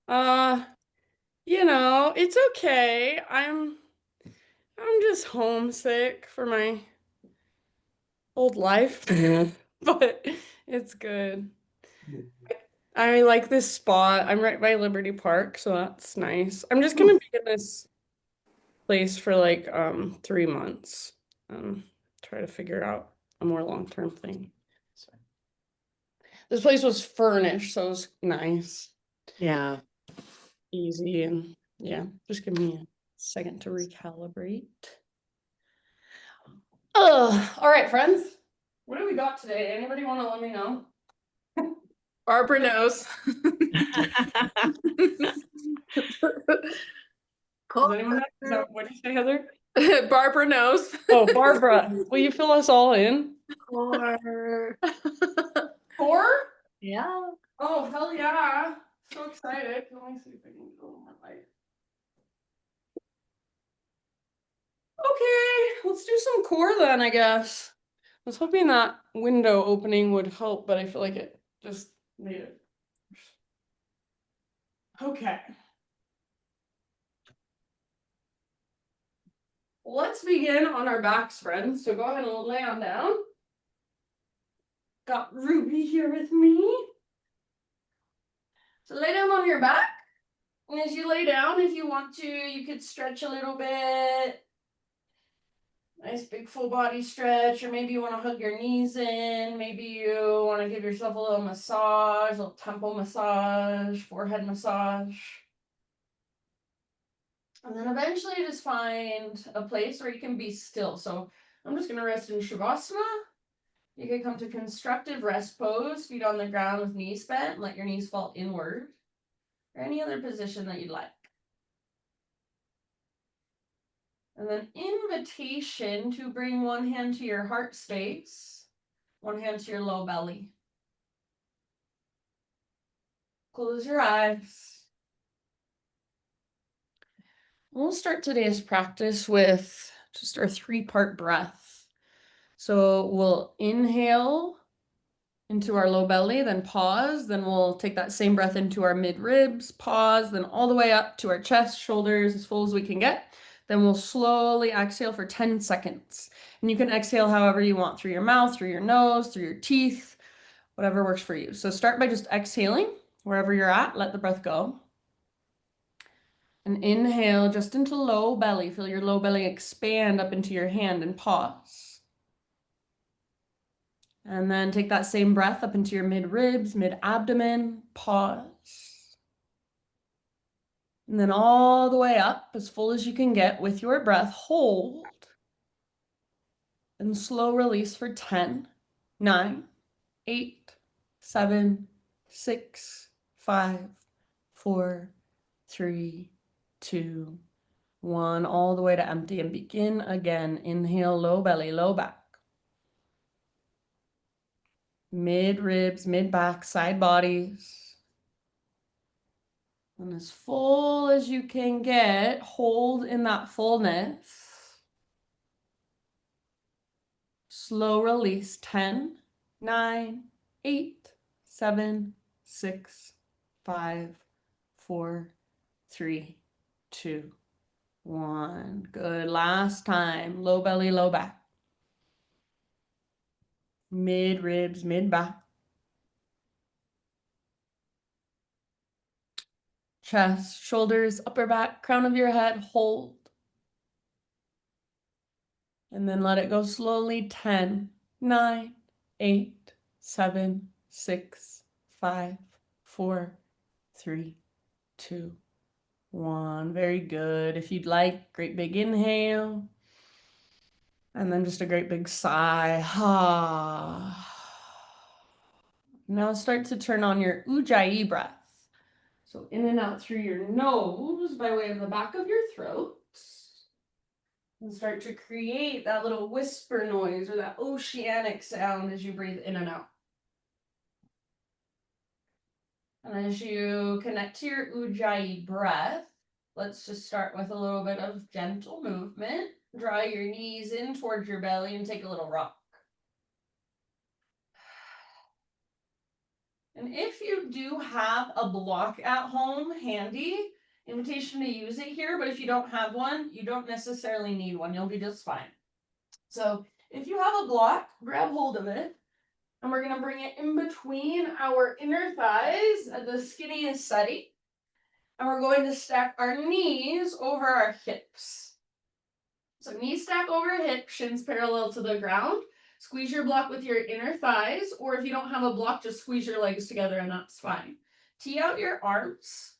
Uh, it's okay. I'm just homesick for my old life, but it's good. I like this spot. I'm right by Liberty Park, so that's nice. I'm just gonna be in this place for like 3 months. Try to figure out a more long-term thing. So this place was furnished, so it was nice, Yeah. easy, and yeah, just give me a second to recalibrate. All right, friends. What do we got today? Anybody want to let me know? Barbara knows. Does anyone know? Is that what you say, Heather? Barbara knows. Oh, Barbara, will you fill us all in? Core. Four? Yeah. Oh, hell yeah. So excited. Let me see if I can get a little more light. Okay, let's do some core then, I guess. I was hoping that window opening would help, but I feel like it just made it worse. Okay. Let's begin on our backs, friends. So go ahead and lay on down. Got Ruby here with me. So lay down on your back. And as you lay down, if you want to, you could stretch a little bit. Nice big full body stretch, or maybe you want to hug your knees in. Maybe you want to give yourself a little massage, a little temple massage, forehead massage. And then eventually just find a place where you can be still. So I'm just going to rest in Shavasana. You can come to constructive rest pose, feet on the ground with knees bent. Let your knees fall inward, or any other position that you'd like. And then invitation to bring one hand to your heart space, one hand to your low belly. Close your eyes. We'll start today's practice with just our 3-part breath. So we'll inhale into our low belly, then pause, then we'll take that same breath into our mid ribs, pause, then all the way up to our chest, shoulders, as full as we can get. Then we'll slowly exhale for 10 seconds. And you can exhale however you want, through your mouth, through your nose, through your teeth, whatever works for you. So start by just exhaling wherever you're at, let the breath go. And inhale just into low belly. Feel your low belly expand up into your hand and pause. And then take that same breath up into your mid ribs, mid abdomen, pause. And then all the way up as full as you can get with your breath, hold. And slow release for 10, 9, 8, 7, 6, 5, 4, 3, 2, 1, all the way to empty, and begin again. Inhale, low belly, low back. Mid ribs, mid back, side bodies. And as full as you can get, hold in that fullness. Slow release, 10, 9, 8, 7, 6, 5, 4, 3, 2, 1. Good. Last time. Low belly, low back. Mid ribs, mid back. Chest, shoulders, upper back, crown of your head, hold. And then let it go slowly. 10, 9, 8, 7, 6, 5, 4, 3, 2, 1. Very good. If you'd like, great big inhale. And then just a great big sigh. Now start to turn on your Ujjayi breath. So in and out through your nose by way of the back of your throat. And start to create that little whisper noise or that oceanic sound as you breathe in and out. And as you connect to your Ujjayi breath, let's just start with a little bit of gentle movement. Draw your knees in towards your belly and take a little rock. And if you do have a block at home handy, invitation to use it here, but if you don't have one, you don't necessarily need one. You'll be just fine. So if you have a block, grab hold of it. And we're going to bring it in between our inner thighs at the skinniest setting. And we're going to stack our knees over our hips. So knees stack over hip, shins parallel to the ground. Squeeze your block with your inner thighs, or if you don't have a block, just squeeze your legs together and that's fine. Tee out your arms.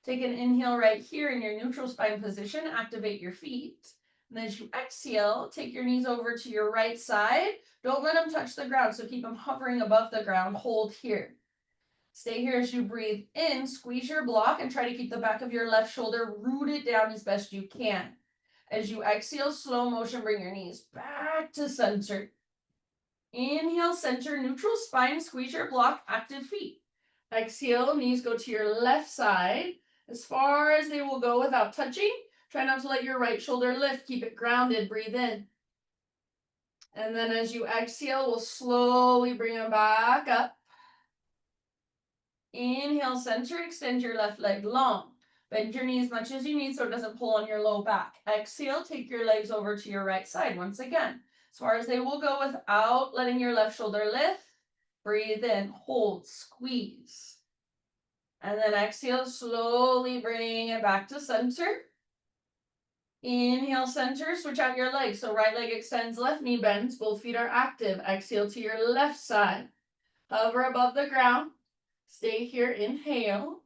Take an inhale right here in your neutral spine position. Activate your feet. And then as you exhale, take your knees over to your right side. Don't let them touch the ground, so keep them hovering above the ground. Hold here. Stay here as you breathe in. Squeeze your block and try to keep the back of your left shoulder rooted down as best you can. As you exhale, slow motion, bring your knees back to center. Inhale, center, neutral spine, squeeze your block, active feet. Exhale, knees go to your left side as far as they will go without touching. Try not to let your right shoulder lift. Keep it grounded. Breathe in. And then as you exhale, we'll slowly bring them back up. Inhale, center, extend your left leg long. Bend your knee as much as you need so it doesn't pull on your low back. Exhale, take your legs over to your right side once again. As far as they will go without letting your left shoulder lift. Breathe in, hold, squeeze. And then exhale, slowly bring it back to center. Inhale, center, switch out your legs. So right leg extends, left knee bends, both feet are active. Exhale to your left side. Hover above the ground. Stay here, inhale.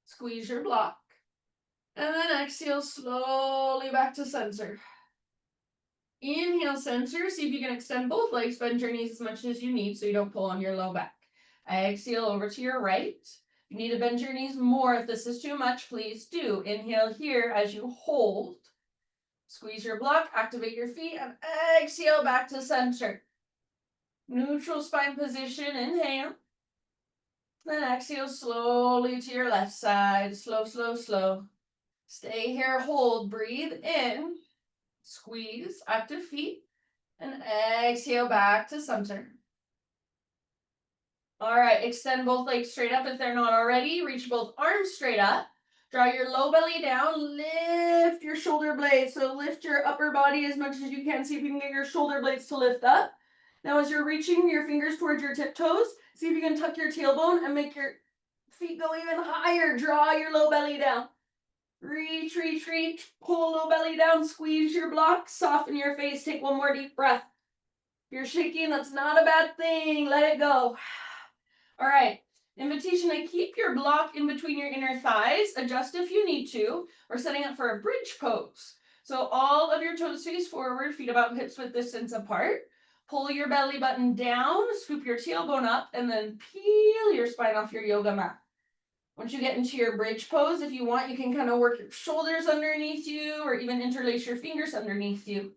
Squeeze your block. And then exhale, slowly back to center. Inhale, center. See if you can extend both legs. Bend your knees as much as you need so you don't pull on your low back. Exhale over to your right. You need to bend your knees more. If this is too much, please do. Inhale here as you hold. Squeeze your block, activate your feet, and exhale back to center. Neutral spine position, inhale. Then exhale slowly to your left side. Slow, slow, slow. Stay here, hold, breathe in. Squeeze, active feet, and exhale back to center. All right, extend both legs straight up if they're not already. Reach both arms straight up. Draw your low belly down. Lift your shoulder blades. So lift your upper body as much as you can. See if you can get your shoulder blades to lift up. Now as you're reaching your fingers towards your tiptoes, see if you can tuck your tailbone and make your feet go even higher. Draw your low belly down. Reach, reach, reach. Pull low belly down. Squeeze your block. Soften your face. Take one more deep breath. If you're shaking, that's not a bad thing. Let it go. All right. Invitation to keep your block in between your inner thighs. Adjust if you need to. We're setting up for a bridge pose. So all of your toes face forward, feet about hips width distance apart. Pull your belly button down, scoop your tailbone up, and then peel your spine off your yoga mat. Once you get into your bridge pose, if you want, you can kind of work your shoulders underneath you or even interlace your fingers underneath you.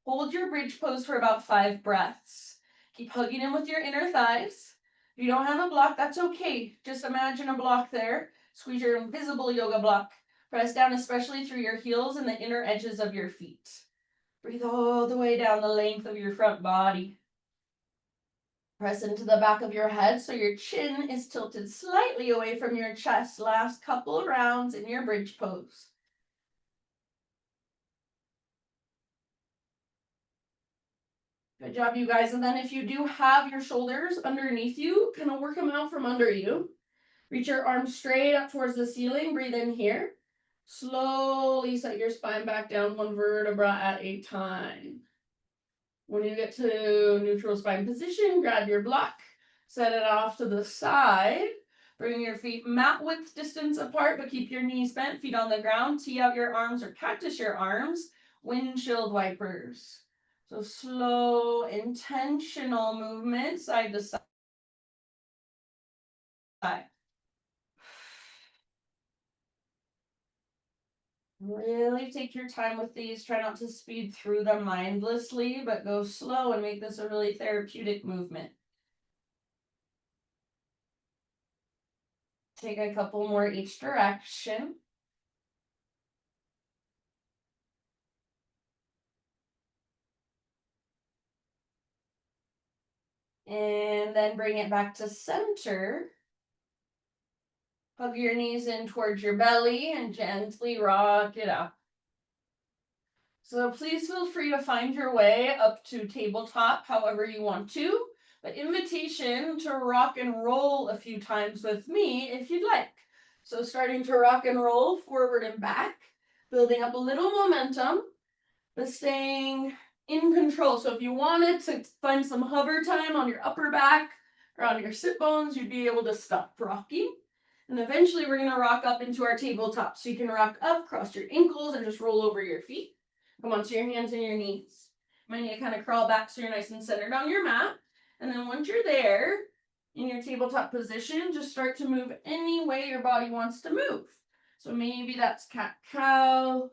Hold your bridge pose for about 5 breaths. Keep hugging in with your inner thighs. If you don't have a block, that's okay. Just imagine a block there. Squeeze your invisible yoga block. Press down, especially through your heels and the inner edges of your feet. Breathe all the way down the length of your front body. Press into the back of your head so your chin is tilted slightly away from your chest. Last couple rounds in your bridge pose. Good job, you guys. And then if you do have your shoulders underneath you, kind of work them out from under you. Reach your arms straight up towards the ceiling. Breathe in here. Slowly set your spine back down one vertebra at a time. When you get to neutral spine position, grab your block. Set it off to the side. Bring your feet mat width distance apart, but keep your knees bent, feet on the ground. Tee out your arms or cactus your arms. Windshield wipers. So slow, intentional movement, side to side. Really take your time with these. Try not to speed through them mindlessly, but go slow and make this a really therapeutic movement. Take a couple more each direction. And then bring it back to center. Hug your knees in towards your belly and gently rock it up. So please feel free to find your way up to tabletop however you want to, but invitation to rock and roll a few times with me if you'd like. So starting to rock and roll forward and back, building up a little momentum, but staying in control. So if you wanted to find some hover time on your upper back or on your sit bones, you'd be able to stop rocking. And eventually we're going to rock up into our tabletop. So you can rock up, cross your ankles, and just roll over your feet. Come onto your hands and your knees. You might need to kind of crawl back so you're nice and centered on your mat. And then once you're there, in your tabletop position, just start to move any way your body wants to move. So maybe that's cat-cows.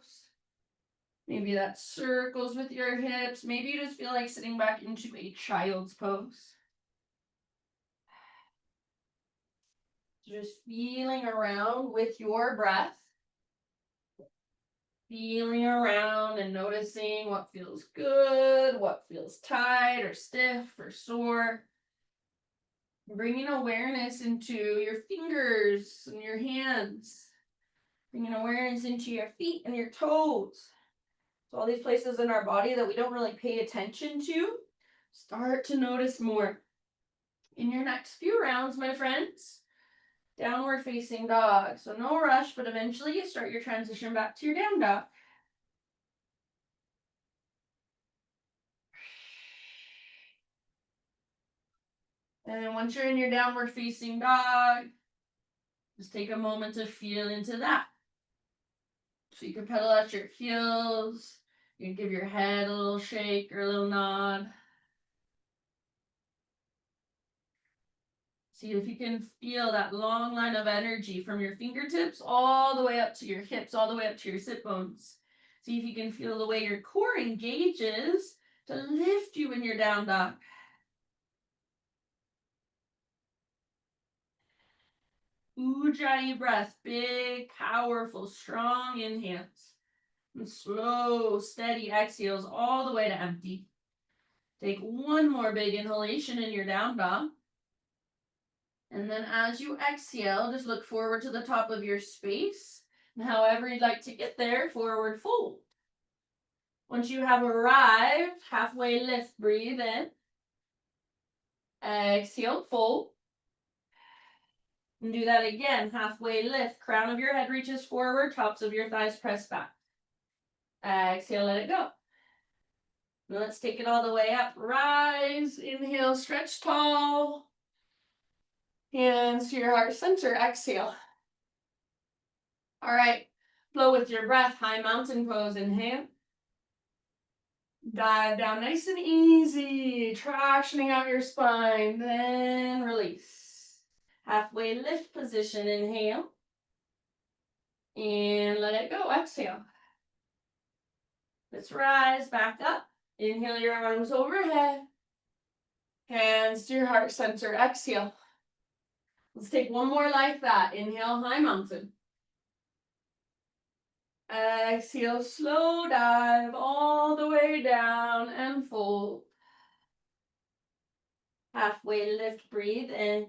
Maybe that's circles with your hips. Maybe you just feel like sitting back into a child's pose. Just feeling around with your breath. Feeling around and noticing what feels good, what feels tight or stiff or sore. Bringing awareness into your fingers and your hands. Bringing awareness into your feet and your toes. So all these places in our body that we don't really pay attention to, start to notice more. In your next few rounds, my friends, downward facing dog. So no rush, but eventually you start your transition back to your down dog. And then once you're in your downward facing dog, just take a moment to feel into that. So you can pedal out your heels. You can give your head a little shake or a little nod. See if you can feel that long line of energy from your fingertips all the way up to your hips, all the way up to your sit bones. See if you can feel the way your core engages to lift you in your down dog. Ujjayi breath, big, powerful, strong inhales. And slow, steady exhales all the way to empty. Take one more big inhalation in your down dog. And then as you exhale, just look forward to the top of your space. And however you'd like to get there, forward fold. Once you have arrived, halfway lift, breathe in. Exhale, fold. And do that again, halfway lift. Crown of your head reaches forward, tops of your thighs press back. Exhale, let it go. Now let's take it all the way up. Rise, inhale, stretch tall. Hands to your heart center, exhale. All right, flow with your breath, high mountain pose, inhale. Dive down nice and easy, tractioning out your spine, then release. Halfway lift position, inhale. And let it go, exhale. Let's rise back up. Inhale your arms overhead. Hands to your heart center, exhale. Let's take one more like that. Inhale, high mountain. Exhale, slow dive all the way down and fold. Halfway lift, breathe in.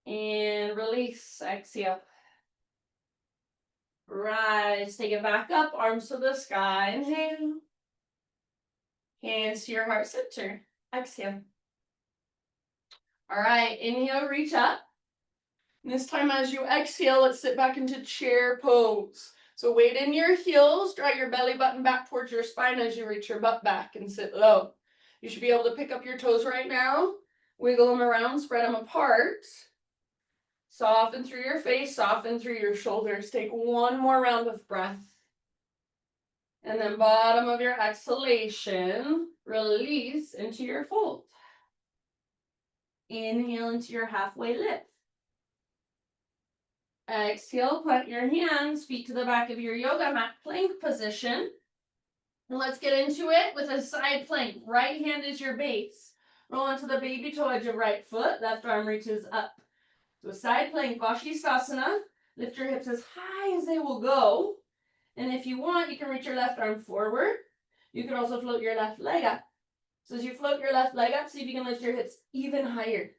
And release, exhale. Rise, take it back up, arms to the sky, inhale. Hands to your heart center, exhale. All right, inhale, reach up. And this time as you exhale, let's sit back into chair pose. So weight in your heels, draw your belly button back towards your spine as you reach your butt back and sit low. You should be able to pick up your toes right now, wiggle them around, spread them apart. Soften through your face, soften through your shoulders. Take one more round of breath. And then bottom of your exhalation, release into your fold. Inhale into your halfway lift. Exhale, put your hands, feet to the back of your yoga mat, plank position. And let's get into it with a side plank. Right hand is your base. Roll onto the baby toe edge of right foot, left arm reaches up. So side plank, Vashisthasana. Lift your hips as high as they will go. And if you want, you can reach your left arm forward. You can also float your left leg up. So as you float your left leg up, see if you can lift your hips even higher.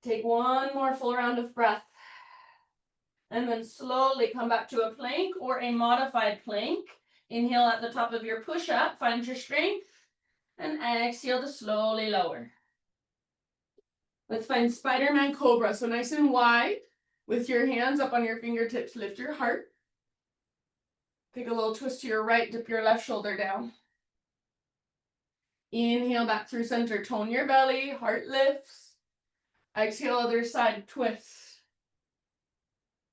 Take one more full round of breath. And then slowly come back to a plank or a modified plank. Inhale at the top of your push-up, find your strength, and exhale to slowly lower. Let's find Spider-Man Cobra. So nice and wide, with your hands up on your fingertips, lift your heart. Take a little twist to your right, dip your left shoulder down. Inhale back through center, tone your belly, heart lifts. Exhale, other side, twist.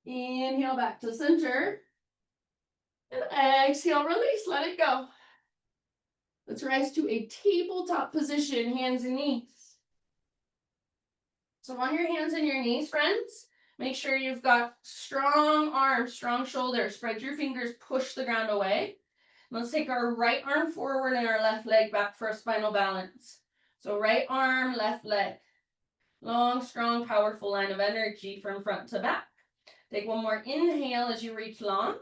Inhale back to center. And exhale, release, let it go. Let's rise to a tabletop position, hands and knees. So on your hands and your knees, friends, make sure you've got strong arms, strong shoulders. Spread your fingers, push the ground away. Let's take our right arm forward and our left leg back for a spinal balance. So right arm, left leg. Long, strong, powerful line of energy from front to back. Take one more inhale as you reach long.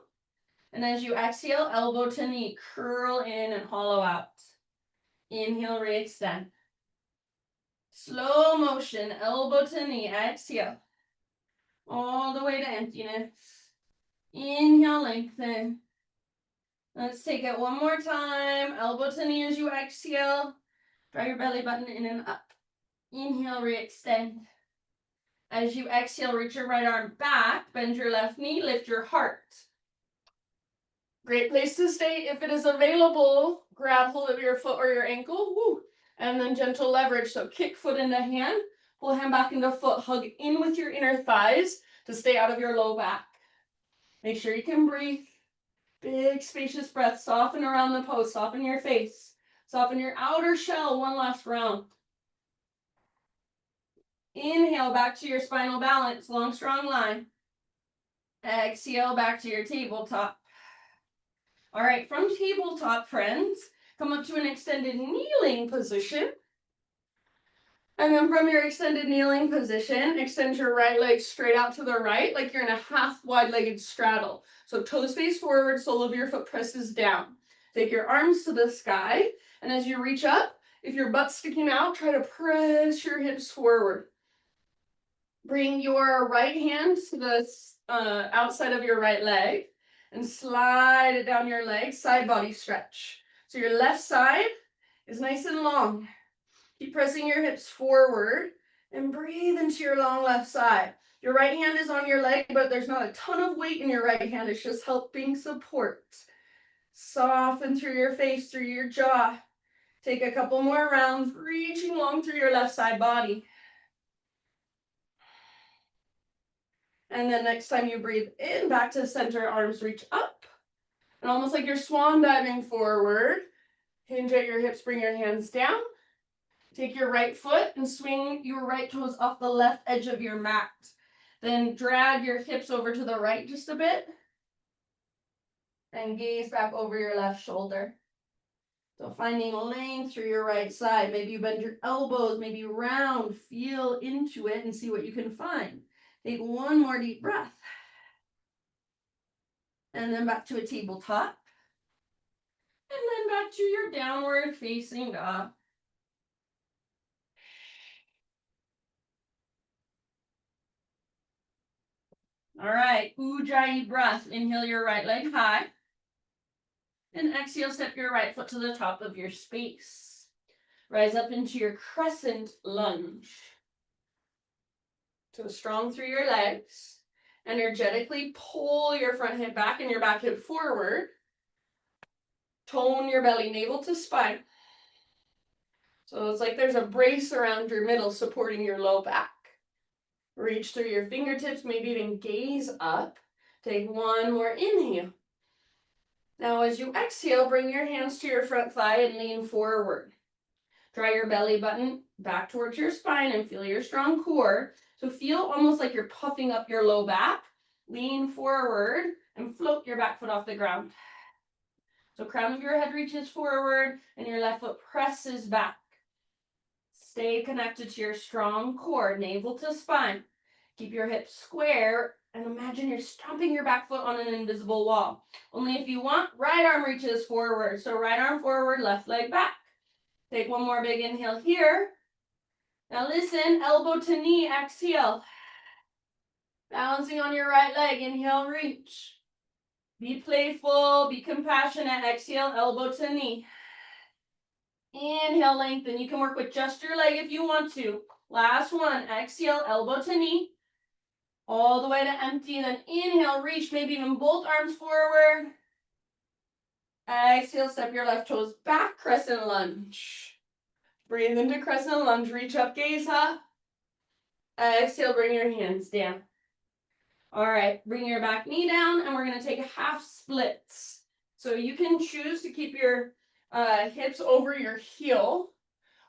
And as you exhale, elbow to knee, curl in and hollow out. Inhale, re-extend. Slow motion, elbow to knee, exhale. All the way to emptiness. Inhale, lengthen. Let's take it one more time. Elbow to knee as you exhale. Draw your belly button in and up. Inhale, re-extend. As you exhale, reach your right arm back, bend your left knee, lift your heart. Great place to stay. If it is available, grab hold of your foot or your ankle, woo, and then gentle leverage. So kick foot into hand, pull hand back into foot, hug in with your inner thighs to stay out of your low back. Make sure you can breathe. Big spacious breath, soften around the pose, soften your face, soften your outer shell, one last round. Inhale back to your spinal balance, long strong line. Exhale back to your tabletop. All right, from tabletop, friends, come up to an extended kneeling position. And then from your extended kneeling position, extend your right leg straight out to the right, like you're in a half wide-legged straddle. So toes face forward, sole of your foot presses down. Take your arms to the sky, and as you reach up, if your butt's sticking out, try to press your hips forward. Bring your right hand to the outside of your right leg and slide it down your leg, side body stretch. So your left side is nice and long. Keep pressing your hips forward and breathe into your long left side. Your right hand is on your leg, but there's not a ton of weight in your right hand. It's just helping support. Soften through your face, through your jaw. Take a couple more rounds, reaching long through your left side body. And then next time you breathe in, back to center, arms reach up. And almost like you're swan diving forward. Hinge at your hips, bring your hands down. Take your right foot and swing your right toes off the left edge of your mat. Then drag your hips over to the right just a bit. And gaze back over your left shoulder. So finding length through your right side. Maybe you bend your elbows, maybe round, feel into it and see what you can find. Take one more deep breath. And then back to a tabletop. And then back to your downward facing dog. All right, Ujjayi breath. Inhale your right leg high. And exhale, step your right foot to the top of your space. Rise up into your crescent lunge. So strong through your legs. Energetically pull your front hip back and your back hip forward. Tone your belly, navel to spine. So it's like there's a brace around your middle supporting your low back. Reach through your fingertips, maybe even gaze up. Take one more inhale. Now as you exhale, bring your hands to your front thigh and lean forward. Draw your belly button back towards your spine and feel your strong core. So feel almost like you're puffing up your low back. Lean forward and float your back foot off the ground. So crown of your head reaches forward and your left foot presses back. Stay connected to your strong core, navel to spine. Keep your hips square and imagine you're stomping your back foot on an invisible wall. Only if you want, right arm reaches forward. So right arm forward, left leg back. Take one more big inhale here. Now listen, elbow to knee, exhale. Balancing on your right leg, inhale, reach. Be playful, be compassionate, exhale, elbow to knee. Inhale, lengthen. You can work with just your leg if you want to. Last one, exhale, elbow to knee. All the way to empty, then inhale, reach, maybe even both arms forward. Exhale, step your left toes back, crescent lunge. Breathe into crescent lunge, reach up, gaze up. Exhale, bring your hands down. All right, bring your back knee down, and we're gonna take half splits. So you can choose to keep your hips over your heel,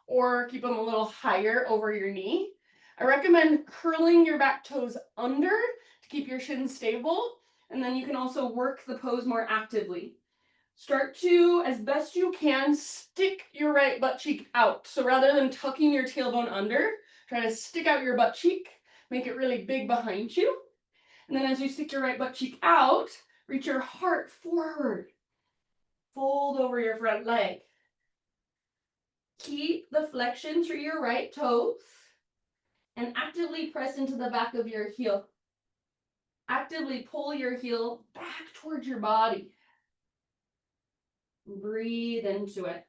or keep them a little higher over your knee. I recommend curling your back toes under to keep your shins stable, and then you can also work the pose more actively. Start to, as best you can, stick your right butt cheek out. So rather than tucking your tailbone under, try to stick out your butt cheek, make it really big behind you. And then as you stick your right butt cheek out, reach your heart forward. Fold over your front leg. Keep the flexion through your right toes and actively press into the back of your heel. Actively pull your heel back towards your body. Breathe into it.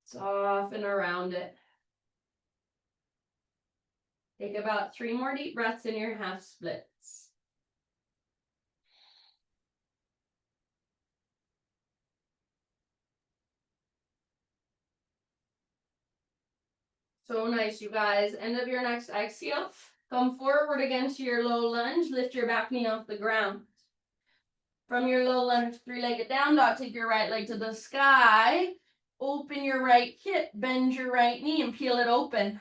Soften around it. Take about 3 more deep breaths in your half splits. So nice, you guys. End of your next exhale. Come forward again to your low lunge. Lift your back knee off the ground. From your low lunge, 3-legged down dog, take your right leg to the sky. Open your right hip, bend your right knee, and peel it open.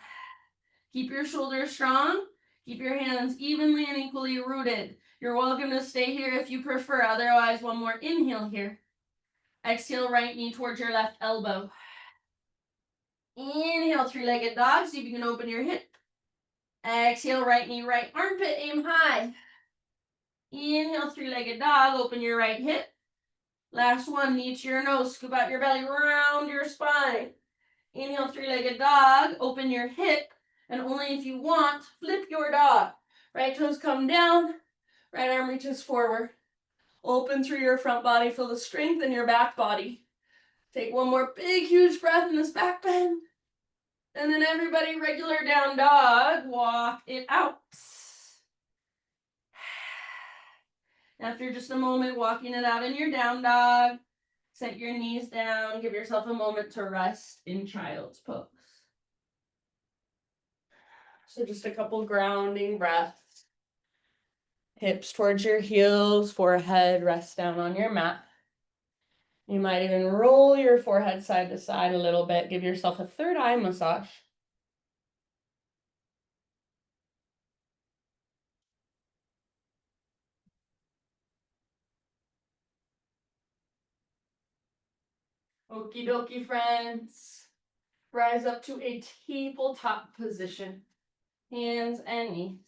Keep your shoulders strong. Keep your hands evenly and equally rooted. You're welcome to stay here if you prefer. Otherwise, one more inhale here. Exhale, right knee towards your left elbow. Inhale, 3-legged dog. See if you can open your hip. Exhale, right knee, right armpit, aim high. Inhale, 3-legged dog. Open your right hip. Last one, knee to your nose. Scoop out your belly, round your spine. Inhale, 3-legged dog. Open your hip. And only if you want, flip your dog. Right toes come down. Right arm reaches forward. Open through your front body. Feel the strength in your back body. Take one more big, huge breath in this back bend. And then everybody, regular down dog. Walk it out. After just a moment walking it out in your down dog, set your knees down. Give yourself a moment to rest in child's pose. So just a couple grounding breaths. Hips towards your heels, forehead rests down on your mat. You might even roll your forehead side to side a little bit. Give yourself a third eye massage. Okie dokie, friends. Rise up to a tabletop position. Hands and knees.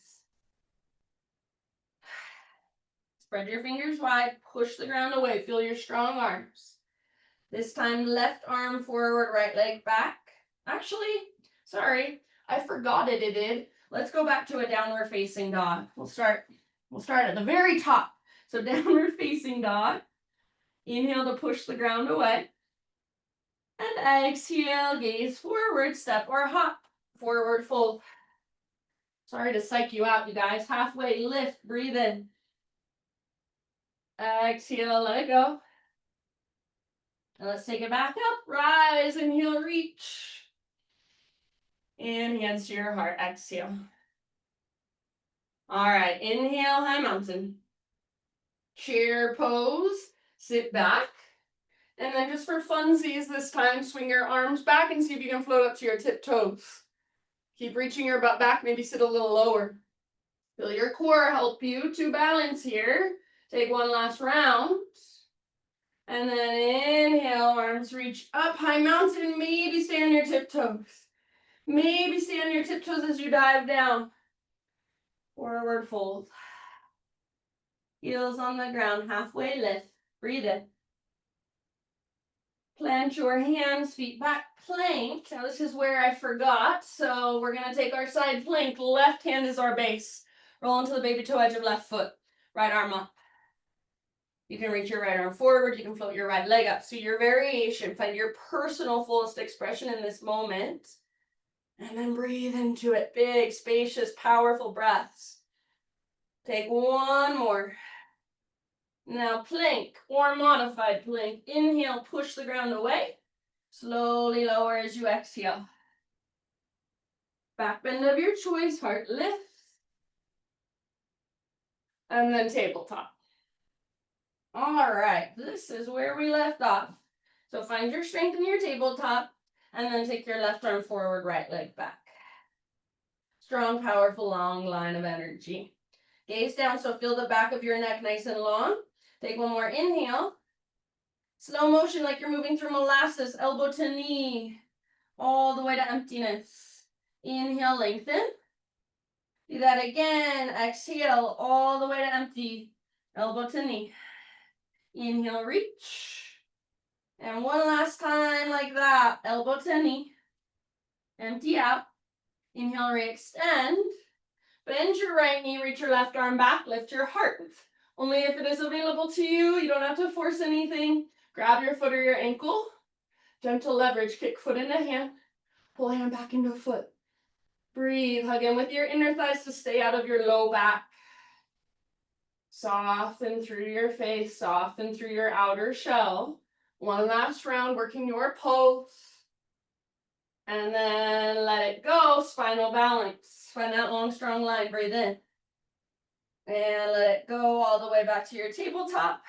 Spread your fingers wide. Push the ground away. Feel your strong arms. This time, left arm forward, right leg back. Actually, sorry, I forgot it did. Let's go back to a downward facing dog. We'll start at the very top. So downward facing dog. Inhale to push the ground away. And exhale, gaze forward, step or hop. Forward fold. Sorry to psych you out, you guys. Halfway lift, breathe in. Exhale, let it go. And let's take it back up. Rise, inhale, reach. And hands to your heart. Exhale. All right, inhale, high mountain. Chair pose, sit back. And then just for funsies this time, swing your arms back and see if you can float up to your tiptoes. Keep reaching your butt back, maybe sit a little lower. Feel your core help you to balance here. Take one last round. And then inhale, arms reach up, high mountain, maybe stay on your tiptoes. Maybe stay on your tiptoes as you dive down. Forward fold. Heels on the ground, halfway lift. Breathe in. Plant your hands, feet back, plank. Now this is where I forgot. So we're gonna take our side plank. Left hand is our base. Roll into the baby toe edge of left foot. Right arm up. You can reach your right arm forward. You can float your right leg up. So your variation, find your personal fullest expression in this moment. And then breathe into it. Big, spacious, powerful breaths. Take one more. Now plank or modified plank. Inhale, push the ground away. Slowly lower as you exhale. Back bend of your choice, heart lifts. And then tabletop. All right, this is where we left off. So find your strength in your tabletop and then take your left arm forward, right leg back. Strong, powerful, long line of energy. Gaze down, so feel the back of your neck nice and long. Take one more inhale. Slow motion like you're moving through molasses, elbow to knee, all the way to emptiness. Inhale, lengthen. Do that again. Exhale, all the way to empty, elbow to knee. Inhale, reach. And one last time like that, elbow to knee. Empty out. Inhale, re-extend. Bend your right knee, reach your left arm back, lift your heart. Only if it is available to you. You don't have to force anything. Grab your foot or your ankle. Gentle leverage, kick foot into hand. Pull hand back into foot. Breathe, hug in with your inner thighs to stay out of your low back. Soften through your face, soften through your outer shell. One last round, working your pulse. And then let it go, spinal balance. Find that long, strong line, breathe in. And let it go all the way back to your tabletop.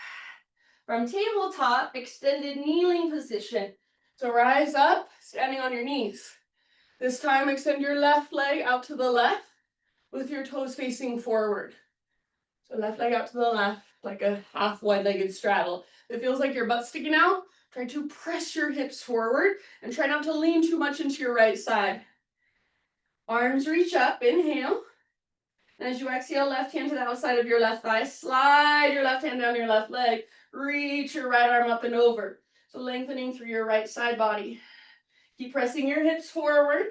From tabletop, extended kneeling position. So rise up, standing on your knees. This time, extend your left leg out to the left with your toes facing forward. So left leg out to the left, like a half wide-legged straddle. If it feels like your butt's sticking out, try to press your hips forward and try not to lean too much into your right side. Arms reach up, inhale. And as you exhale, left hand to the outside of your left thigh, slide your left hand down your left leg, reach your right arm up and over. So lengthening through your right side body. Keep pressing your hips forward.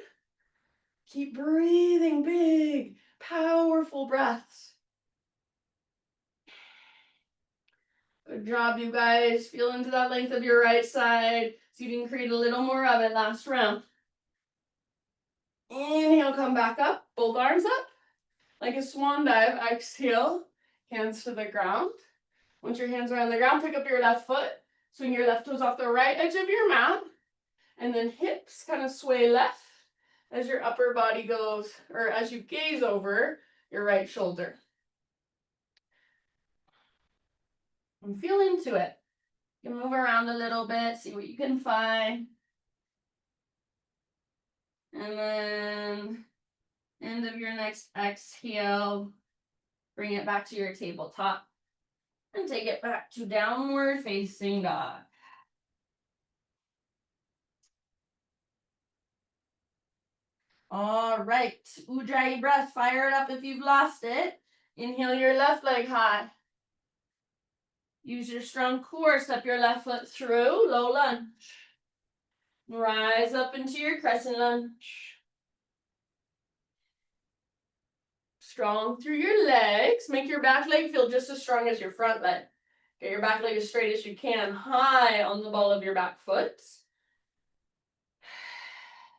Keep breathing big, powerful breaths. Good job, you guys. Feel into that length of your right side. See if you can create a little more of it. Last round. Inhale, come back up. Both arms up. Like a swan dive. Exhale, hands to the ground. Once your hands are on the ground, pick up your left foot. Swing your left toes off the right edge of your mat. And then hips kind of sway left as your upper body goes, or as you gaze over your right shoulder. And feel into it. You can move around a little bit, see what you can find. And then end of your next exhale, bring it back to your tabletop and take it back to downward facing dog. All right, Ujjayi breath, fire it up if you've lost it. Inhale your left leg high. Use your strong core, step your left foot through, low lunge. Rise up into your crescent lunge. Strong through your legs. Make your back leg feel just as strong as your front leg. Get your back leg as straight as you can, high on the ball of your back foot.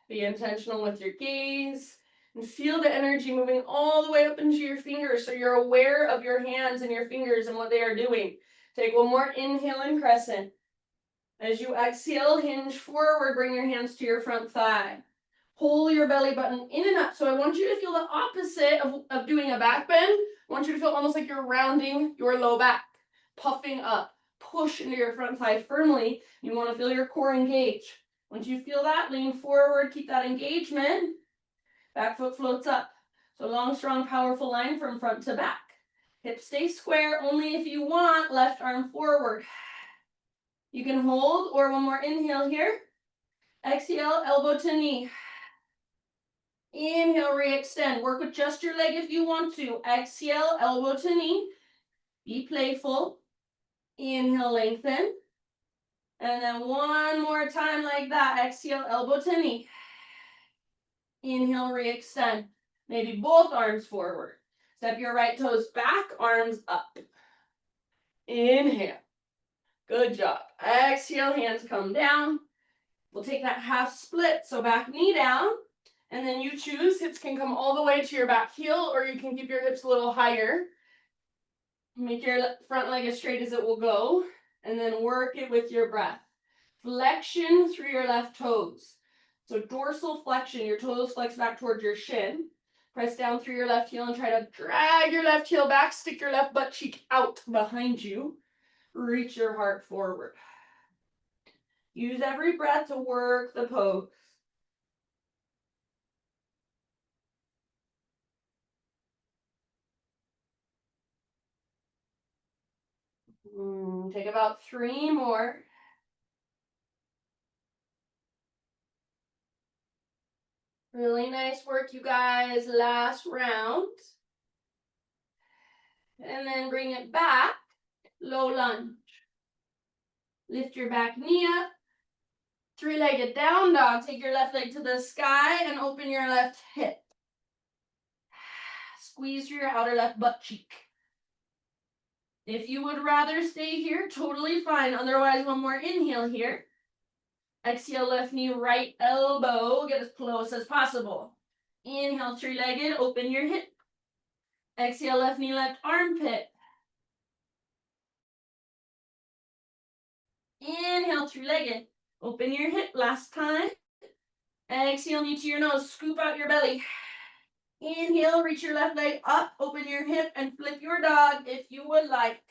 Be intentional with your gaze and feel the energy moving all the way up into your fingers so you're aware of your hands and your fingers and what they are doing. Take one more inhale and crescent. As you exhale, hinge forward, bring your hands to your front thigh. Pull your belly button in and up. So I want you to feel the opposite of doing a back bend. I want you to feel almost like you're rounding your low back, puffing up. Push into your front thigh firmly. You want to feel your core engage. Once you feel that, lean forward, keep that engagement. Back foot floats up. So long, strong, powerful line from front to back. Hips stay square, only if you want, left arm forward. You can hold, or one more inhale here. Exhale, elbow to knee. Inhale, re-extend. Work with just your leg if you want to. Exhale, elbow to knee. Be playful. Inhale, lengthen. And then one more time like that. Exhale, elbow to knee. Inhale, re-extend. Maybe both arms forward. Step your right toes back, arms up. Inhale. Good job. Exhale, hands come down. We'll take that half split, so back knee down. And then you choose, hips can come all the way to your back heel, or you can keep your hips a little higher. Make your front leg as straight as it will go, and then work it with your breath. Flexion through your left toes. So dorsal flexion, your toes flex back towards your shin. Press down through your left heel and try to drag your left heel back, stick your left butt cheek out behind you. Reach your heart forward. Use every breath to work the pose. Take about 3 more. Really nice work, you guys. Last round. And then bring it back. Low lunge. Lift your back knee up. 3-legged down dog. Take your left leg to the sky and open your left hip. Squeeze through your outer left butt cheek. If you would rather stay here, totally fine. Otherwise, one more inhale here. Exhale, left knee, right elbow. Get as close as possible. Inhale, 3-legged. Open your hip. Exhale, left knee, left armpit. Inhale, 3-legged. Open your hip last time. Exhale, knee to your nose. Scoop out your belly. Inhale, reach your left leg up. Open your hip and flip your dog if you would like.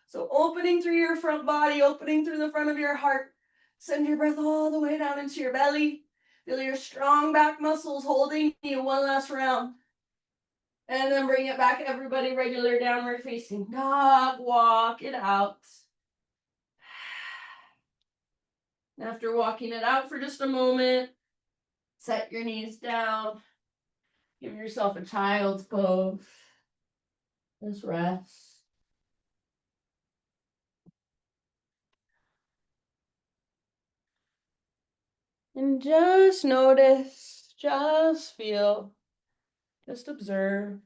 So opening through your front body, opening through the front of your heart. Send your breath all the way down into your belly. Feel your strong back muscles holding you. One last round. And then bring it back, everybody. Regular downward facing dog. Walk it out. After walking it out for just a moment, set your knees down. Give yourself a child's pose. Just rest. And just notice, just feel, just observe.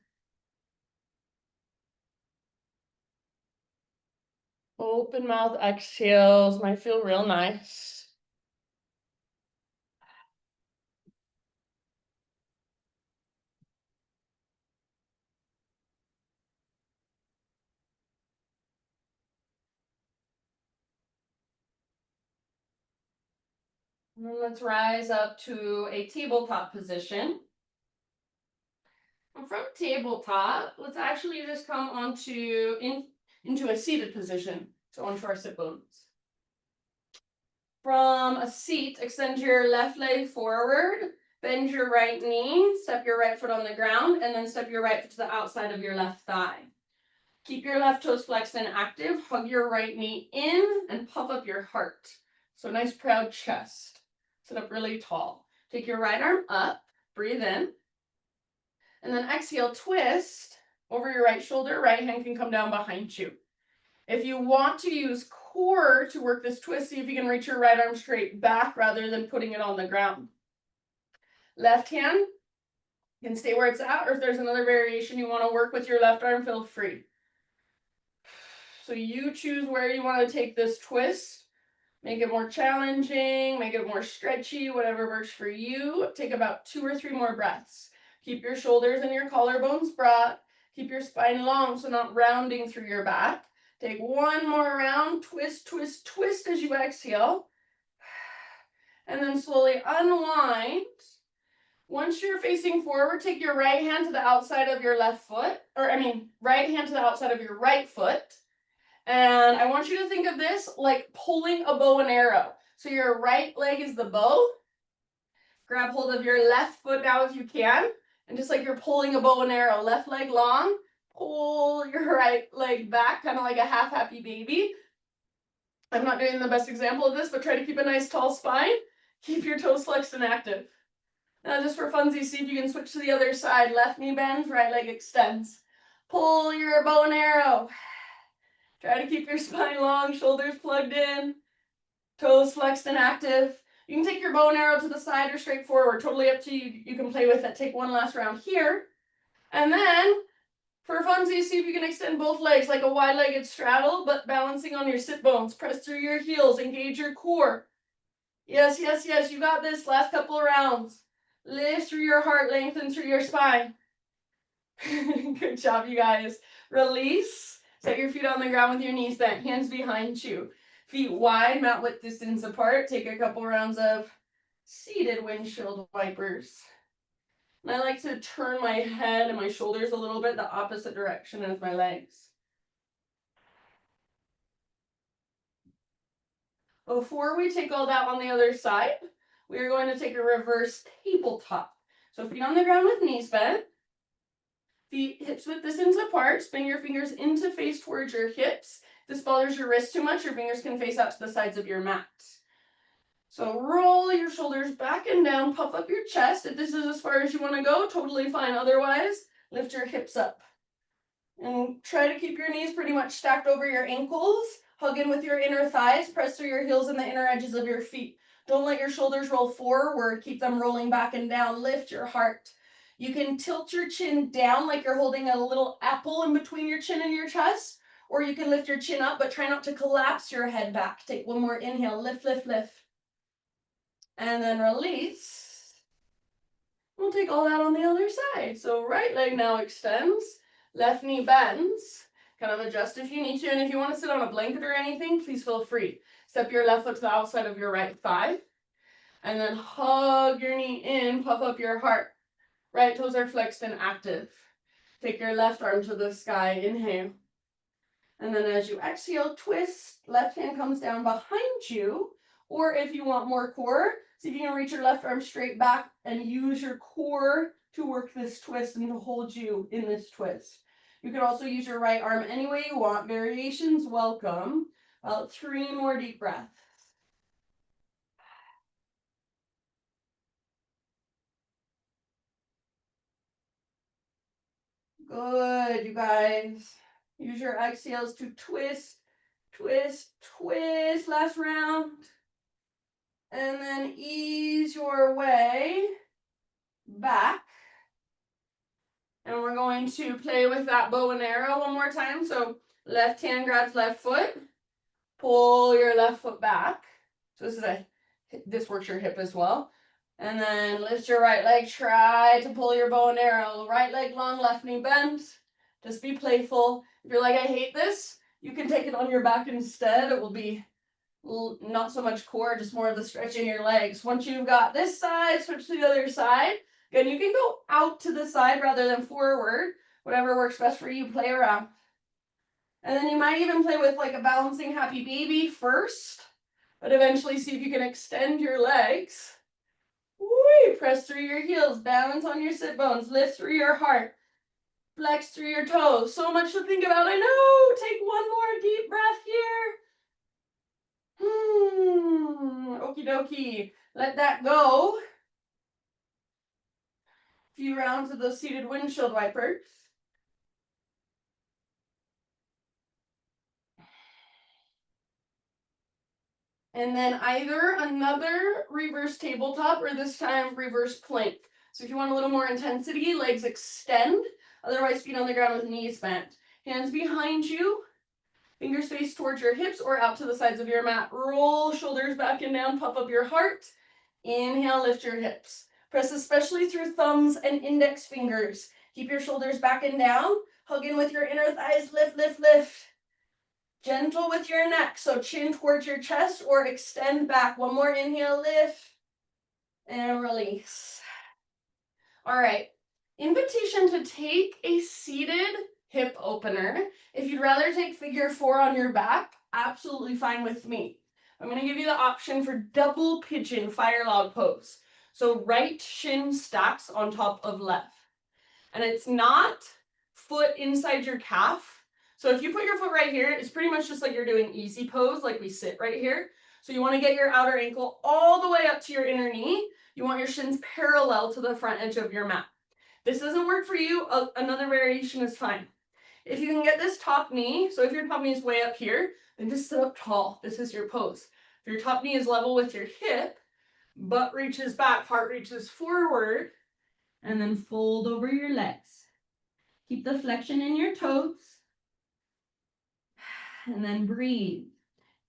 Open mouth exhales might feel real nice. And then let's rise up to a tabletop position. And from tabletop, let's actually just come into a seated position. So onto our sit bones. From a seat, extend your left leg forward, bend your right knee, step your right foot on the ground, and then step your right foot to the outside of your left thigh. Keep your left toes flexed and active. Hug your right knee in and puff up your heart. So nice proud chest. Sit up really tall. Take your right arm up, breathe in. And then exhale, twist over your right shoulder. Right hand can come down behind you. If you want to use core to work this twist, see if you can reach your right arm straight back rather than putting it on the ground. Left hand can stay where it's at, or if there's another variation you want to work with your left arm, feel free. So you choose where you want to take this twist. Make it more challenging, make it more stretchy, whatever works for you. Take about 2 or 3 more breaths. Keep your shoulders and your collarbones broad. Keep your spine long, so not rounding through your back. Take 1 more round, twist, twist, twist as you exhale. And then slowly unwind. Once you're facing forward, take your right hand to the outside of your left foot, right hand to the outside of your right foot. And I want you to think of this like pulling a bow and arrow. So your right leg is the bow. Grab hold of your left foot now if you can. And just like you're pulling a bow and arrow, left leg long, pull your right leg back, kind of like a half happy baby. I'm not doing the best example of this, but try to keep a nice tall spine. Keep your toes flexed and active. Now just for funsies, see if you can switch to the other side. Left knee bends, right leg extends. Pull your bow and arrow. Try to keep your spine long, shoulders plugged in, toes flexed and active. You can take your bow and arrow to the side or straight forward, totally up to you. You can play with it. Take one last round here. And then, for funsies, see if you can extend both legs like a wide-legged straddle, but balancing on your sit bones. Press through your heels, engage your core. Yes, yes, yes, you got this. Last couple of rounds. Lift through your heart, lengthen through your spine. Good job, you guys. Release. Set your feet on the ground with your knees bent, hands behind you. Feet wide, mat width distance apart. Take a couple rounds of seated windshield wipers. And I like to turn my head and my shoulders a little bit the opposite direction as my legs. Before we take all that on the other side, we are going to take a reverse tabletop. So feet on the ground with knees bent. Feet hips width distance apart. Spin your fingers into face towards your hips. If this bothers your wrist too much, your fingers can face out to the sides of your mat. So roll your shoulders back and down, puff up your chest. If this is as far as you want to go, totally fine. Otherwise, lift your hips up. And try to keep your knees pretty much stacked over your ankles. Hug in with your inner thighs. Press through your heels and the inner edges of your feet. Don't let your shoulders roll forward. Keep them rolling back and down. Lift your heart. You can tilt your chin down like you're holding a little apple in between your chin and your chest. Or you can lift your chin up, but try not to collapse your head back. Take one more inhale. Lift, lift, lift. And then release. We'll take all that on the other side. So right leg now extends. Left knee bends. Kind of adjust if you need to. And if you want to sit on a blanket or anything, please feel free. Step your left foot to the outside of your right thigh. And then hug your knee in. Puff up your heart. Right toes are flexed and active. Take your left arm to the sky. Inhale. And then as you exhale, twist. Left hand comes down behind you. Or if you want more core, see if you can reach your left arm straight back and use your core to work this twist and to hold you in this twist. You can also use your right arm any way you want. Variations welcome. About 3 more deep breaths. Good, you guys. Use your exhales to twist, twist, twist. Last round. And then ease your way back. And we're going to play with that bow and arrow one more time. So left hand grabs left foot. Pull your left foot back. So this works your hip as well. And then lift your right leg. Try to pull your bow and arrow. Right leg long, left knee bends. Just be playful. If you're like, I hate this, you can take it on your back instead. It will be not so much core, just more of the stretching your legs. Once you've got this side, switch to the other side. Again, you can go out to the side rather than forward. Whatever works best for you, play around. And then you might even play with like a balancing happy baby first, but eventually see if you can extend your legs. Woo! Press through your heels, balance on your sit bones, lift through your heart, flex through your toes. So much to think about, I know. Take one more deep breath here. Okie dokie. Let that go. Few rounds of those seated windshield wipers. And then either another reverse tabletop or this time reverse plank. So if you want a little more intensity, legs extend. Otherwise, feet on the ground with knees bent. Hands behind you. Fingers face towards your hips or out to the sides of your mat. Roll shoulders back and down. Puff up your heart. Inhale, lift your hips. Press especially through thumbs and index fingers. Keep your shoulders back and down. Hug in with your inner thighs. Lift, lift, lift. Gentle with your neck, so chin towards your chest or extend back. One more inhale, lift, and release. All right, invitation to take a seated hip opener. If you'd rather take figure 4 on your back, absolutely fine with me. I'm gonna give you the option for double pigeon fire log pose. So right shin stacks on top of left. And it's not foot inside your calf. So if you put your foot right here, it's pretty much just like you're doing easy pose, like we sit right here. So you want to get your outer ankle all the way up to your inner knee. You want your shins parallel to the front edge of your mat. This doesn't work for you, another variation is fine. If you can get this top knee, so if your top knee is way up here, then just sit up tall. This is your pose. If your top knee is level with your hip, butt reaches back, heart reaches forward, and then fold over your legs. Keep the flexion in your toes, and then breathe.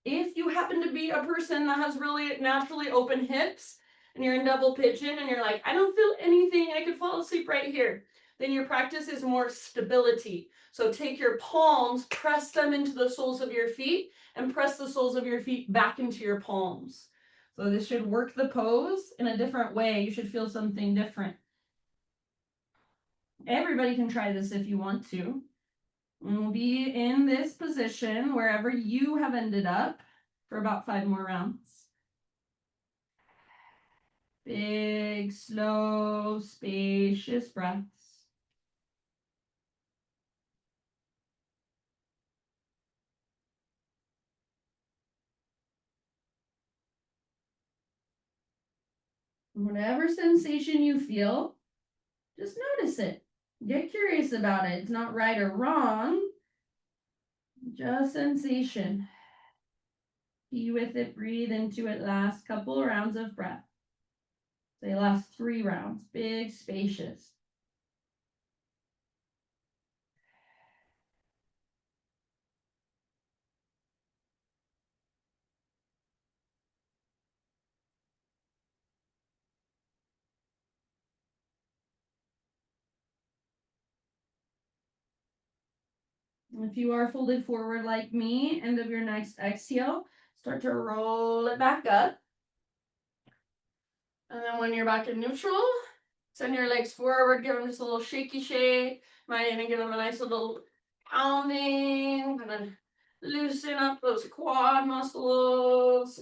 If you happen to be a person that has really naturally open hips, and you're in double pigeon, and you're like, I don't feel anything, I could fall asleep right here, then your practice is more stability. So take your palms, press them into the soles of your feet, and press the soles of your feet back into your palms. So this should work the pose in a different way. You should feel something different. Everybody can try this if you want to. And we'll be in this position wherever you have ended up for about 5 more rounds. Big, slow, spacious breaths. Whatever sensation you feel, just notice it. Get curious about it. It's not right or wrong, just sensation. Be with it, breathe into it. Last couple rounds of breath. Say last 3 rounds. Big, spacious. If you are folded forward like me, end of your next exhale, start to roll it back up. And then when you're back in neutral, send your legs forward, give them just a little shaky shake. Might even give them a nice little pounding, and then loosen up those quad muscles.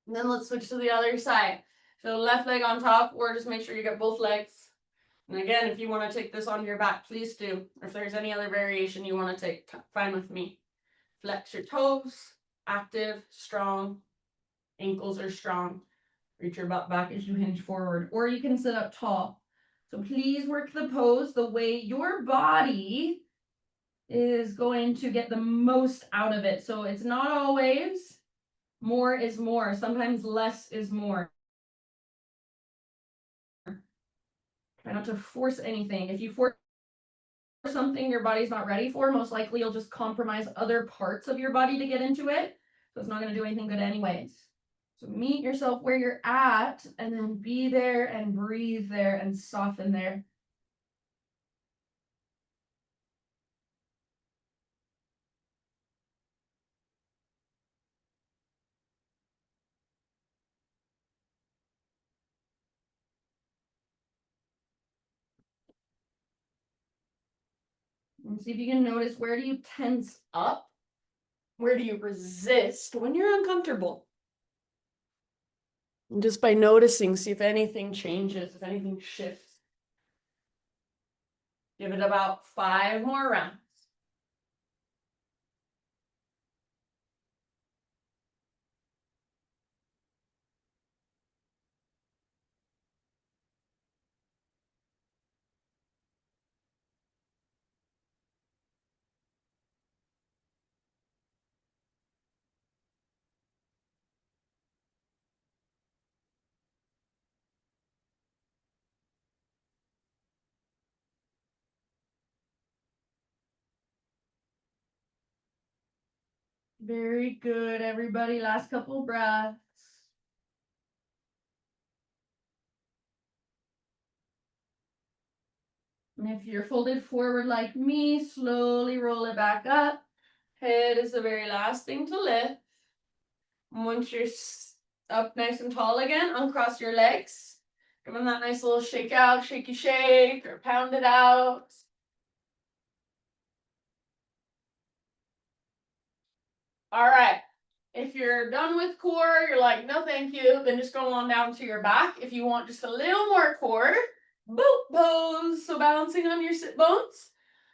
And then let's switch to the other side. So left leg on top, or just make sure you get both legs. And again, if you want to take this on your back, please do. If there's any other variation you want to take, fine with me. Flex your toes, active, strong. Ankles are strong. Reach your butt back as you hinge forward, or you can sit up tall. So please work the pose the way your body is going to get the most out of it. So it's not always more is more. Sometimes less is more. Try not to force anything. If you force something your body's not ready for, most likely you'll just compromise other parts of your body to get into it. So it's not going to do anything good anyways. So meet yourself where you're at, and then be there and breathe there and soften there. And see if you can notice, where do you tense up? Where do you resist when you're uncomfortable? And just by noticing, see if anything changes, if anything shifts. Give it about 5 more rounds. Very good, everybody. Last couple breaths. And if you're folded forward like me, slowly roll it back up. Head is the very last thing to lift. And once you're up nice and tall again, uncross your legs. Give them that nice little shake out, shaky shake, or pound it out. All right. If you're done with core, you're like, no, thank you, then just go on down to your back. If you want just a little more core, boat pose. So balancing on your sit bones,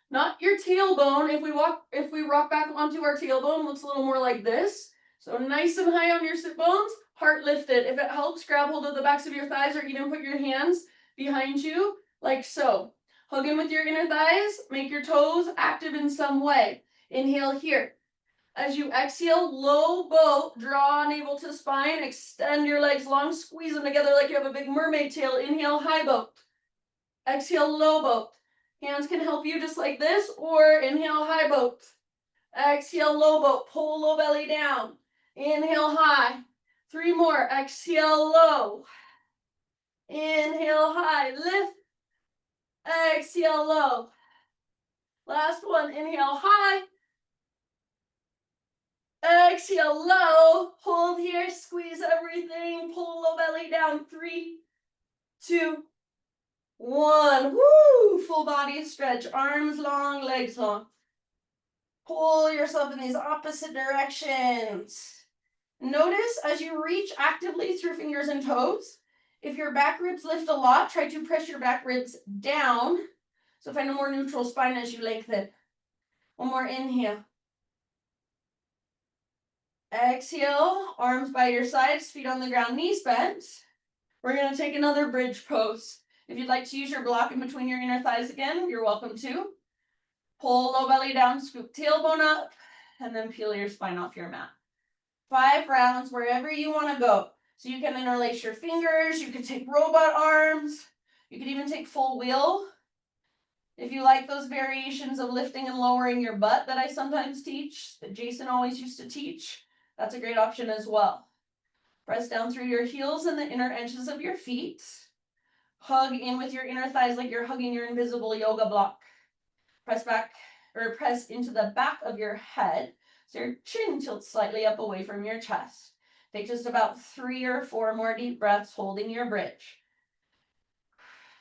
not your tailbone. If we rock back onto our tailbone, looks a little more like this. So nice and high on your sit bones, heart lifted. If it helps, grab hold of the backs of your thighs, or even put your hands behind you, like so. Hug in with your inner thighs. Make your toes active in some way. Inhale here. As you exhale, low boat, draw navel to spine, extend your legs long, squeeze them together like you have a big mermaid tail. Inhale, high boat. Exhale, low boat. Hands can help you just like this, or inhale, high boat. Exhale, low boat. Pull low belly down. Inhale, high. 3 more. Exhale, low. Inhale, high. Lift. Exhale, low. Last one. Inhale, high. Exhale, low. Hold here. Squeeze everything. Pull low belly down. 3, 2, 1. Woo! Full body stretch. Arms long, legs long. Pull yourself in these opposite directions. Notice as you reach actively through fingers and toes, if your back ribs lift a lot, try to press your back ribs down. So find a more neutral spine as you lengthen. One more inhale. Exhale, arms by your sides, feet on the ground, knees bent. We're going to take another bridge pose. If you'd like to use your block in between your inner thighs again, you're welcome to. Pull low belly down, scoop tailbone up, and then peel your spine off your mat. 5 rounds wherever you want to go. So you can interlace your fingers, you can take robot arms, you can even take full wheel. If you like those variations of lifting and lowering your butt that I sometimes teach, that Jason always used to teach, that's a great option as well. Press down through your heels and the inner edges of your feet. Hug in with your inner thighs like you're hugging your invisible yoga block. Press back or press into the back of your head so your chin tilts slightly up away from your chest. Take just about 3 or 4 more deep breaths holding your bridge.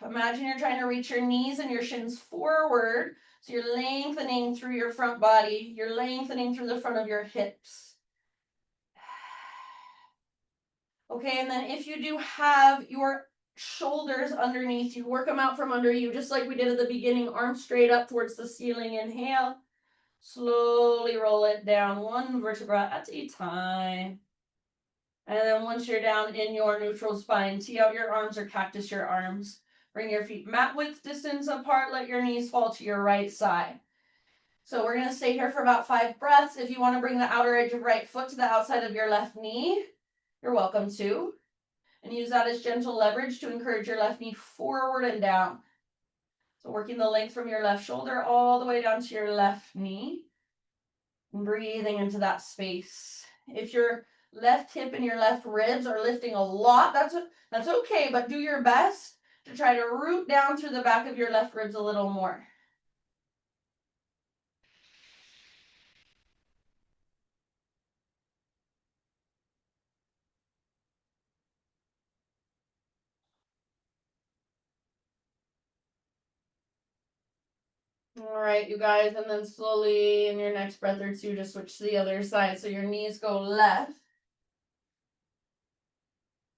Imagine you're trying to reach your knees and your shins forward. So you're lengthening through your front body. You're lengthening through the front of your hips. Okay, and then if you do have your shoulders underneath you, work them out from under you, just like we did at the beginning. Arms straight up towards the ceiling. Inhale. Slowly roll it down 1 vertebra at a time. And then once you're down in your neutral spine, tee out your arms or cactus your arms. Bring your feet mat width distance apart. Let your knees fall to your right side. So we're going to stay here for about 5 breaths. If you want to bring the outer edge of right foot to the outside of your left knee, you're welcome to. And use that as gentle leverage to encourage your left knee forward and down. So working the length from your left shoulder all the way down to your left knee. And breathing into that space. If your left hip and your left ribs are lifting a lot, that's okay, but do your best to try to root down through the back of your left ribs a little more. All right, you guys, and then slowly in your next breath or two, just switch to the other side. So your knees go left.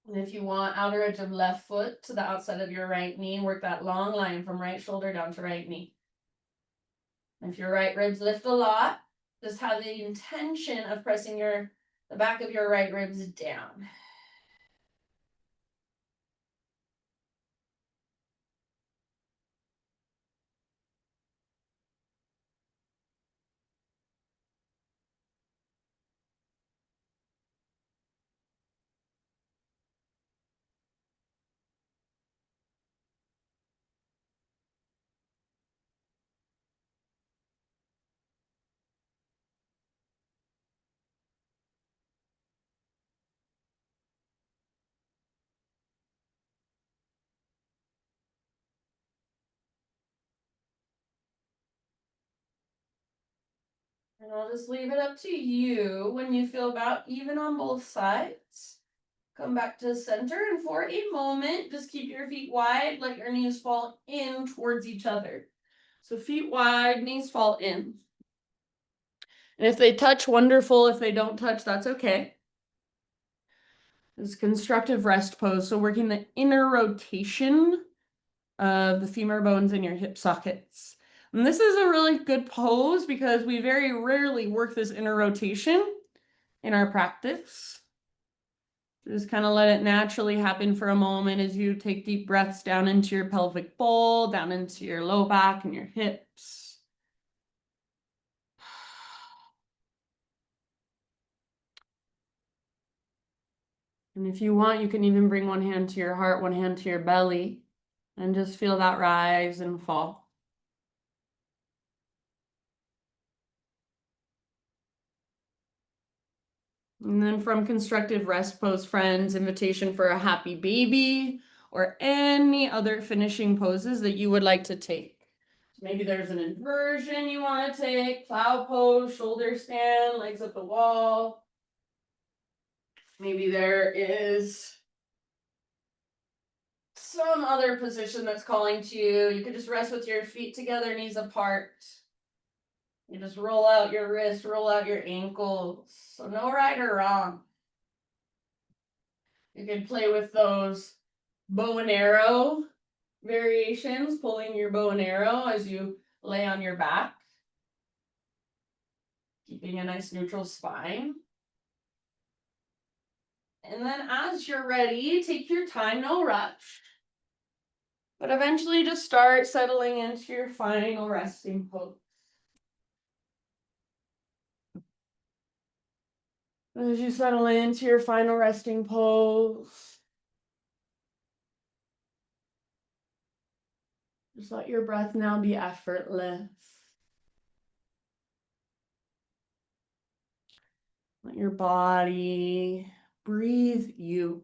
And if you want, outer edge of left foot to the outside of your right knee, work that long line from right shoulder down to right knee. If your right ribs lift a lot, just have the intention of pressing the back of your right ribs down. And I'll just leave it up to you when you feel about even on both sides. Come back to center, and for a moment, just keep your feet wide, let your knees fall in towards each other. So feet wide, knees fall in. And if they touch, wonderful. If they don't touch, that's okay. This constructive rest pose. So working the inner rotation of the femur bones in your hip sockets. And this is a really good pose because we very rarely work this inner rotation in our practice. Just kind of let it naturally happen for a moment as you take deep breaths down into your pelvic bowl, down into your low back and your hips. And if you want, you can even bring one hand to your heart, one hand to your belly, and just feel that rise and fall. And then from constructive rest pose, friends, invitation for a happy baby or any other finishing poses that you would like to take. Maybe there's an inversion you want to take, plow pose, shoulder stand, legs up the wall. Maybe there is some other position that's calling to you. You could just rest with your feet together, knees apart. You just roll out your wrist, roll out your ankles. So no right or wrong. You can play with those bow and arrow variations, pulling your bow and arrow as you lay on your back, keeping a nice neutral spine. And then as you're ready, take your time, no rush. But eventually just start settling into your final resting pose. As you settle into your final resting pose, just let your breath now be effortless. Let your body breathe you.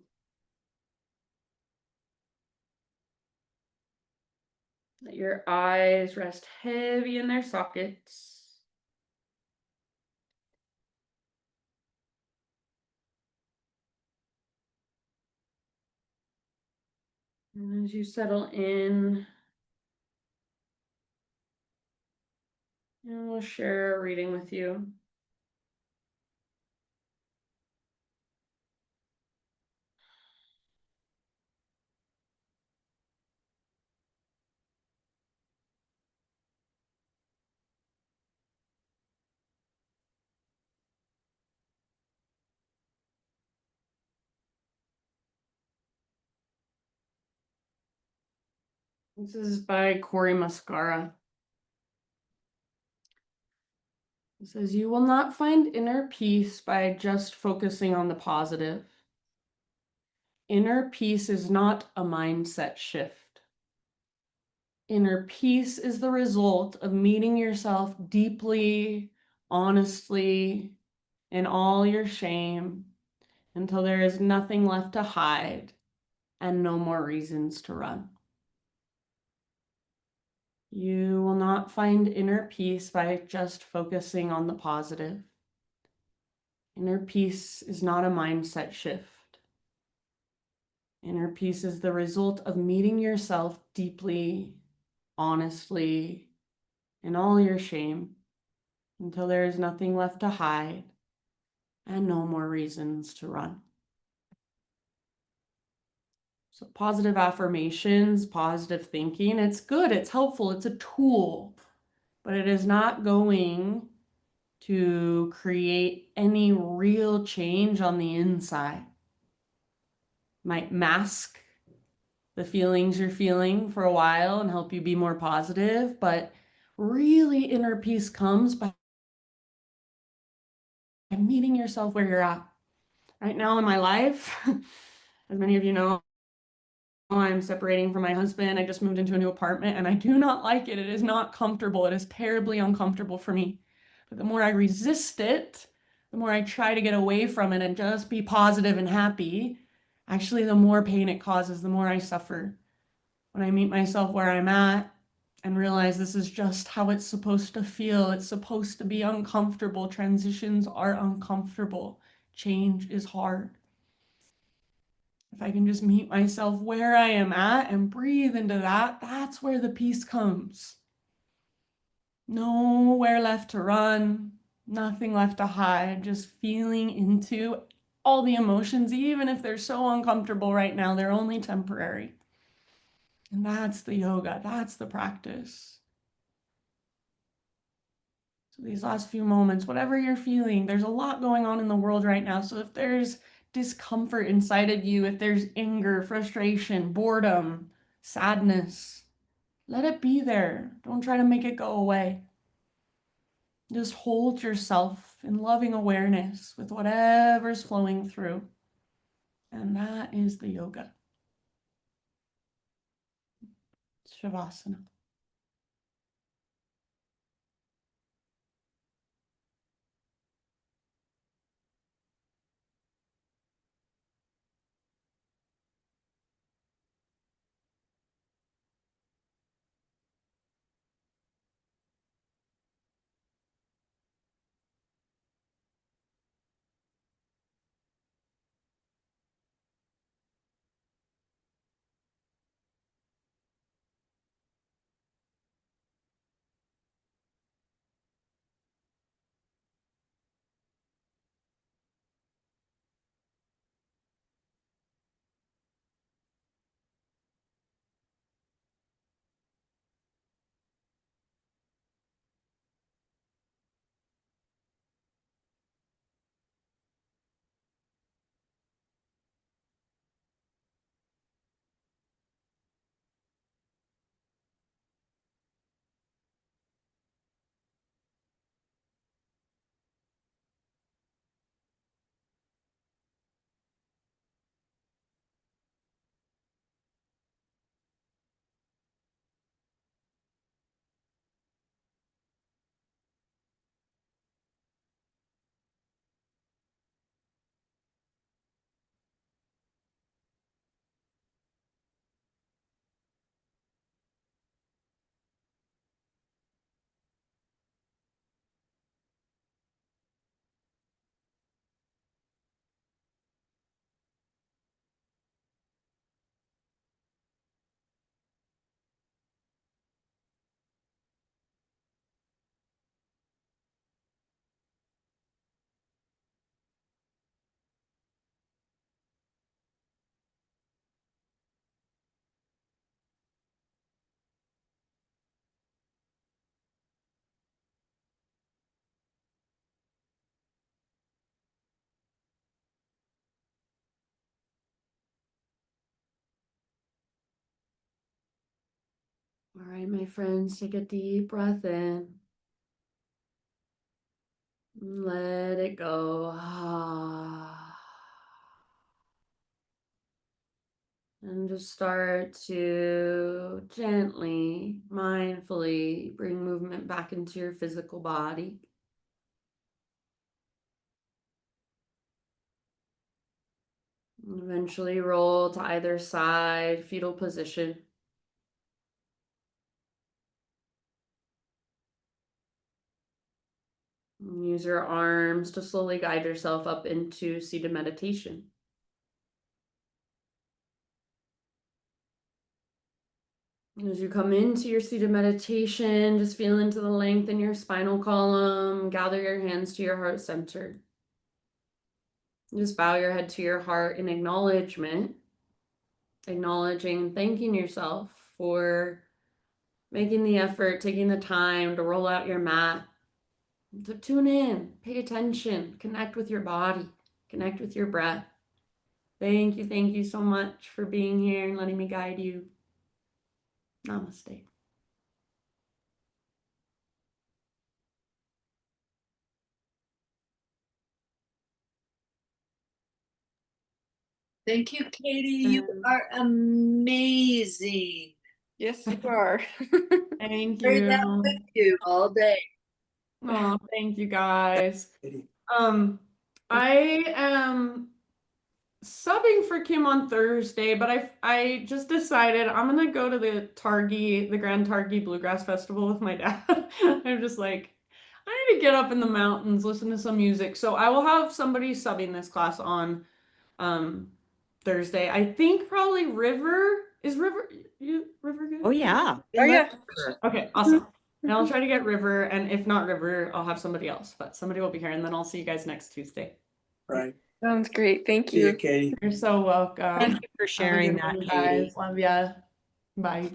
Let your eyes rest heavy in their sockets. And as you settle in, we'll share a reading with you. This is by Cory Muscara. It says, you will not find inner peace by just focusing on the positive. Inner peace is not a mindset shift. Inner peace is the result of meeting yourself deeply, honestly, in all your shame, until there is nothing left to hide and no more reasons to run. You will not find inner peace by just focusing on the positive. Inner peace is not a mindset shift. Inner peace is the result of meeting yourself deeply, honestly, in all your shame, until there is nothing left to hide and no more reasons to run. So positive affirmations, positive thinking, it's good, it's helpful, it's a tool, but it is not going to create any real change on the inside. Might mask the feelings you're feeling for a while and help you be more positive, but really inner peace comes by meeting yourself where you're at. Right now in my life, as many of you know, I'm separating from my husband. I just moved into a new apartment and I do not like it. It is not comfortable. It is terribly uncomfortable for me. But the more I resist it, the more I try to get away from it and just be positive and happy, actually, the more pain it causes, the more I suffer. When I meet myself where I'm at and realize this is just how it's supposed to feel, it's supposed to be uncomfortable. Transitions are uncomfortable. Change is hard. If I can just meet myself where I am at and breathe into that, that's where the peace comes. Nowhere left to run, nothing left to hide, just feeling into all the emotions, even if they're so uncomfortable right now, they're only temporary. And that's the yoga, that's the practice. So these last few moments, whatever you're feeling, there's a lot going on in the world right now. So if there's discomfort inside of you, if there's anger, frustration, boredom, sadness, let it be there. Don't try to make it go away. Just hold yourself in loving awareness with whatever's flowing through. And that is the yoga. Shavasana. All right, my friends, take a deep breath in. Let it go. And just start to gently, mindfully bring movement back into your physical body. And eventually roll to either side, fetal position. And use your arms to slowly guide yourself up into seated meditation. As you come into your seated meditation, just feel into the length in your spinal column. Gather your hands to your heart center. Just bow your head to your heart in acknowledgement. Acknowledging and thanking yourself for making the effort, taking the time to roll out your mat, to tune in, pay attention, connect with your body, connect with your breath. Thank you so much for being here and letting me guide you. Namaste. Thank you, Katie. You are amazing. Yes, you are. Thank Carry that you. with you all day. Oh, thank you guys. I am subbing for Kim on Thursday, but I just decided I'm gonna go to the Grand Targhee Bluegrass Festival with my dad. I'm just like, I need to get up in the mountains, listen to some music. So I will have somebody subbing this class on Thursday. I think probably River. Is River good? Oh, yeah. Oh, yeah. Okay, awesome. And I'll try to get River, and if not River, I'll have somebody else, but somebody will be here, and then I'll see you guys next Tuesday. Right. Sounds great. Thank See you, you. Katie. You're so welcome. Thank you for Have a sharing good that, one, Katie. guys. Love ya. Bye.